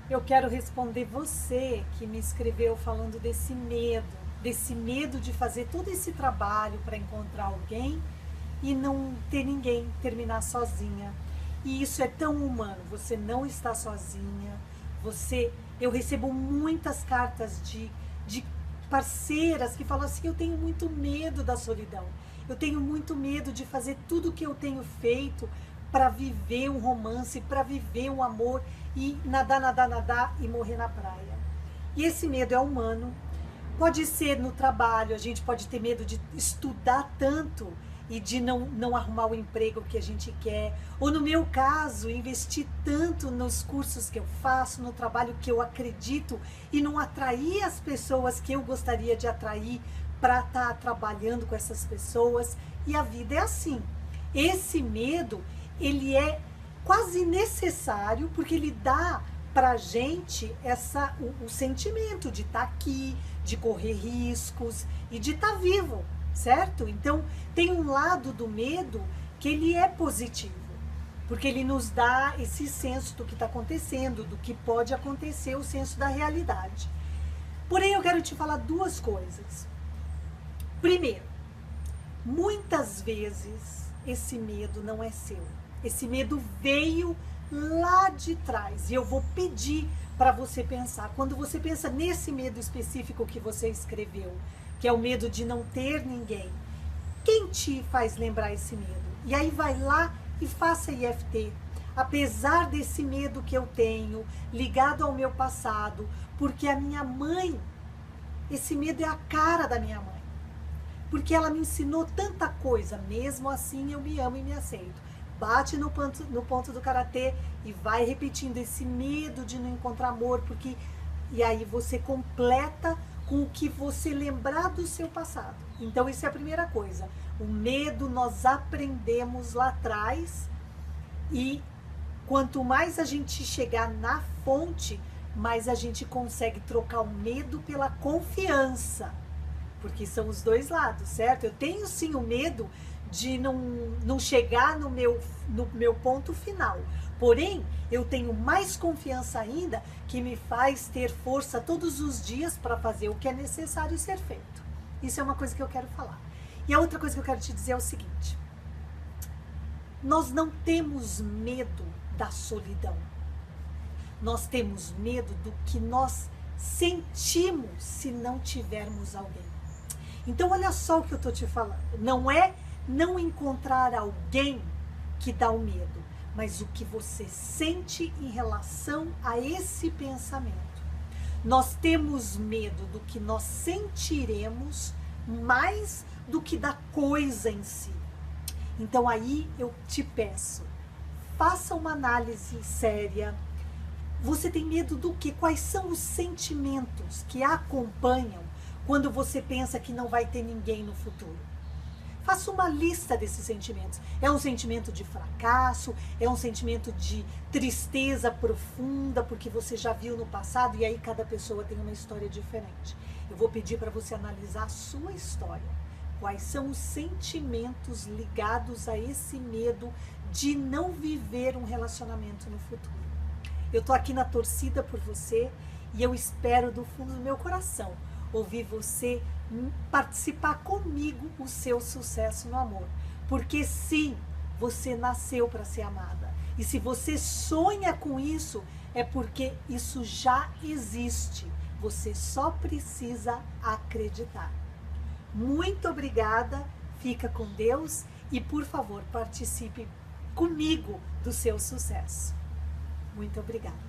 Eu quero responder você que me escreveu falando desse medo de fazer todo esse trabalho para encontrar alguém e não ter ninguém, terminar sozinha. E isso é tão humano, você não está sozinha. Eu recebo muitas cartas de parceiras que falam assim: eu tenho muito medo da solidão. Eu tenho muito medo de fazer tudo o que eu tenho feito para viver um romance, para viver um amor e nadar, nadar, nadar e morrer na praia. E esse medo é humano. Pode ser no trabalho, a gente pode ter medo de estudar tanto e de não arrumar o emprego que a gente quer. Ou no meu caso, investir tanto nos cursos que eu faço, no trabalho que eu acredito e não atrair as pessoas que eu gostaria de atrair para estar trabalhando com essas pessoas. E a vida é assim. Esse medo, ele é quase necessário porque ele dá pra gente o sentimento de estar aqui, de correr riscos e de estar vivo, certo? Então, tem um lado do medo que ele é positivo, porque ele nos dá esse senso do que está acontecendo, do que pode acontecer, o senso da realidade. Porém, eu quero te falar duas coisas. Primeiro, muitas vezes esse medo não é seu. Esse medo veio lá de trás. E eu vou pedir para você pensar. Quando você pensa nesse medo específico que você escreveu, que é o medo de não ter ninguém, quem te faz lembrar esse medo? E aí vai lá e faça IFT. Apesar desse medo que eu tenho, ligado ao meu passado, porque a minha mãe, esse medo é a cara da minha mãe. Porque ela me ensinou tanta coisa, mesmo assim eu me amo e me aceito. Bate no ponto do karatê e vai repetindo esse medo de não encontrar amor, porque e aí você completa com o que você lembrar do seu passado. Então isso é a primeira coisa. O medo nós aprendemos lá atrás e quanto mais a gente chegar na fonte, mais a gente consegue trocar o medo pela confiança. Porque são os dois lados, certo? Eu tenho sim o medo de não chegar no meu ponto final. Porém, eu tenho mais confiança ainda que me faz ter força todos os dias para fazer o que é necessário ser feito. Isso é uma coisa que eu quero falar. E a outra coisa que eu quero te dizer é o seguinte: nós não temos medo da solidão. Nós temos medo do que nós sentimos se não tivermos alguém. Então, olha só o que eu estou te falando. Não é não encontrar alguém que dá o medo, mas o que você sente em relação a esse pensamento. Nós temos medo do que nós sentiremos mais do que da coisa em si. Então, aí eu te peço, faça uma análise séria. Você tem medo do quê? Quais são os sentimentos que acompanham quando você pensa que não vai ter ninguém no futuro? Faça uma lista desses sentimentos. É um sentimento de fracasso? É um sentimento de tristeza profunda, porque você já viu no passado, e aí cada pessoa tem uma história diferente. Eu vou pedir para você analisar a sua história. Quais são os sentimentos ligados a esse medo de não viver um relacionamento no futuro? Eu tô aqui na torcida por você e eu espero do fundo do meu coração ouvir você participar comigo o seu sucesso no amor. Porque sim, você nasceu para ser amada. E se você sonha com isso, é porque isso já existe. Você só precisa acreditar. Muito obrigada, fica com Deus e, por favor, participe comigo do seu sucesso. Muito obrigada.